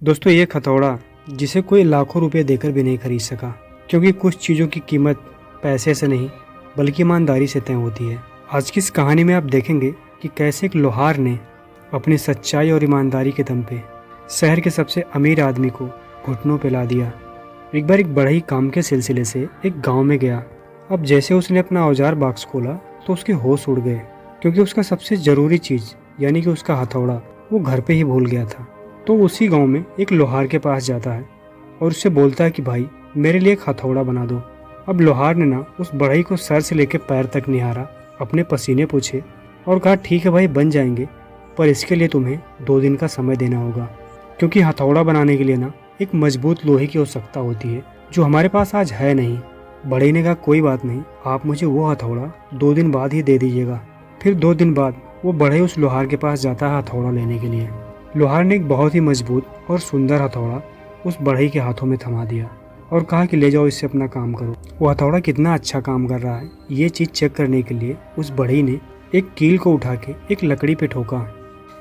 दोस्तों, ये हथौड़ा जिसे कोई लाखों रुपए देकर भी नहीं खरीद सका, क्योंकि कुछ चीज़ों की कीमत पैसे से नहीं बल्कि ईमानदारी से तय होती है। आज की इस कहानी में आप देखेंगे कि कैसे एक लोहार ने अपनी सच्चाई और ईमानदारी के दम पे शहर के सबसे अमीर आदमी को घुटनों पे ला दिया। एक बार एक बढ़ई काम के सिलसिले से एक गांव में गया। अब जैसे उसने अपना औजार बॉक्स खोला तो उसके होश उड़ गए, क्योंकि उसका सबसे ज़रूरी चीज़ यानी कि उसका हथौड़ा वो घर पे ही भूल गया था। तो उसी गांव में एक लोहार के पास जाता है और उससे बोलता है कि भाई, मेरे लिए एक हथौड़ा बना दो। अब लोहार ने ना उस बढ़ई को सर से लेकर पैर तक निहारा, अपने पसीने पूछे और कहा, ठीक है भाई, बन जाएंगे, पर इसके लिए तुम्हें 2 दिन का समय देना होगा, क्योंकि हथौड़ा बनाने के लिए ना एक मजबूत लोहे की आवश्यकता होती है, जो हमारे पास आज है नहीं। बढ़ई ने कहा, कोई बात नहीं, आप मुझे वो हथौड़ा 2 दिन बाद ही दे दीजिएगा। फिर 2 दिन बाद वो बढ़ई उस लोहार के पास जाता है हथौड़ा लेने के लिए। लोहार ने एक बहुत ही मजबूत और सुंदर हथौड़ा उस बढ़ई के हाथों में थमा दिया और कहा कि ले जाओ, इससे अपना काम करो। वो हथौड़ा कितना अच्छा काम कर रहा है, ये चीज़ चेक करने के लिए उस बढ़ई ने एक कील को उठा के एक लकड़ी पे ठोका,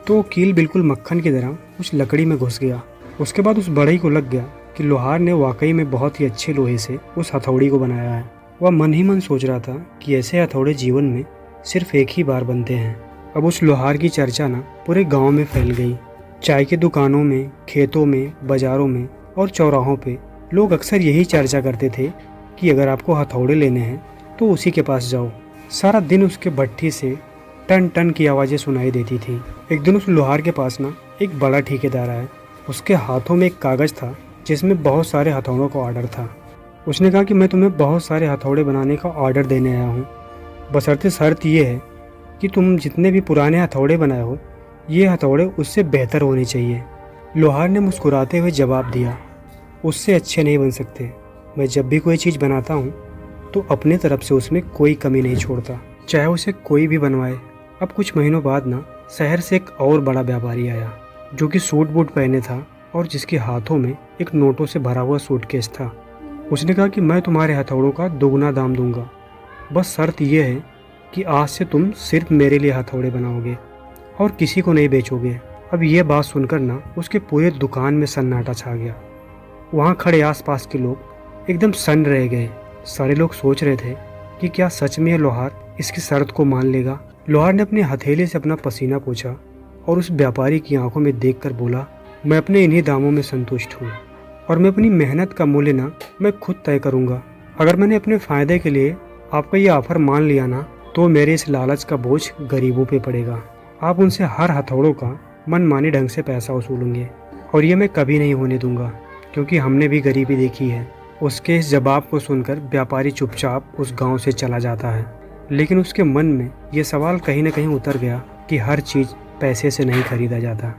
तो वो कील बिल्कुल मक्खन की तरह उस लकड़ी में घुस गया। उसके बाद उस बढ़ई को लग गया कि लोहार ने वाकई में बहुत ही अच्छे लोहे से उस हथौड़ी को बनाया है। वह मन ही मन सोच रहा था कि ऐसे हथौड़े जीवन में सिर्फ एक ही बार बनते हैं। अब उस लोहार की चर्चा ना पूरे गाँव में फैल गई। चाय की दुकानों में, खेतों में, बाजारों में और चौराहों पे लोग अक्सर यही चर्चा करते थे कि अगर आपको हथौड़े लेने हैं तो उसी के पास जाओ। सारा दिन उसके भट्ठी से टन टन की आवाज़ें सुनाई देती थी। एक दिन उस लोहार के पास ना एक बड़ा ठेकेदार आया। उसके हाथों में एक कागज़ था जिसमें बहुत सारे हथौड़ों का ऑर्डर था। उसने कहा कि मैं तुम्हें बहुत सारे हथौड़े बनाने का ऑर्डर देने आया हूँ, बशर्ते शर्त ये है कि तुम जितने भी पुराने हथौड़े बनाए हो, ये हथौड़े उससे बेहतर होने चाहिए। लोहार ने मुस्कुराते हुए जवाब दिया, उससे अच्छे नहीं बन सकते। मैं जब भी कोई चीज़ बनाता हूँ तो अपने तरफ से उसमें कोई कमी नहीं छोड़ता, चाहे उसे कोई भी बनवाए। अब कुछ महीनों बाद ना शहर से एक और बड़ा व्यापारी आया, जो कि सूट बूट पहने था और जिसके हाथों में एक नोटों से भरा हुआ सूटकेस था। उसने कहा कि मैं तुम्हारे हथौड़ों का दोगुना दाम दूंगा, बस शर्त यह है कि आज से तुम सिर्फ मेरे लिए हथौड़े बनाओगे और किसी को नहीं बेचोगे। अब ये बात सुनकर ना उसके पूरे दुकान में सन्नाटा छा गया। वहाँ खड़े आसपास के लोग एकदम सन्न रह गए। सारे लोग सोच रहे थे कि क्या सच में लोहार इसकी शर्त को मान लेगा। लोहार ने अपने हथेली से अपना पसीना पोंछा और उस व्यापारी की आंखों में देखकर बोला, मैं अपने इन्हीं दामों में संतुष्ट हूँ और मैं अपनी मेहनत का मूल्य ना मैं खुद तय करूँगा। अगर मैंने अपने फ़ायदे के लिए आपका ये ऑफ़र मान लिया ना, तो मेरे इस लालच का बोझ गरीबों पे पड़ेगा। आप उनसे हर हथौड़ों का मनमाने ढंग से पैसा वसूलेंगे और ये मैं कभी नहीं होने दूंगा, क्योंकि हमने भी गरीबी देखी है। उसके इस जवाब को सुनकर व्यापारी चुपचाप उस गांव से चला जाता है। लेकिन उसके मन में ये सवाल कहीं ना कहीं उतर गया कि हर चीज़ पैसे से नहीं खरीदा जाता।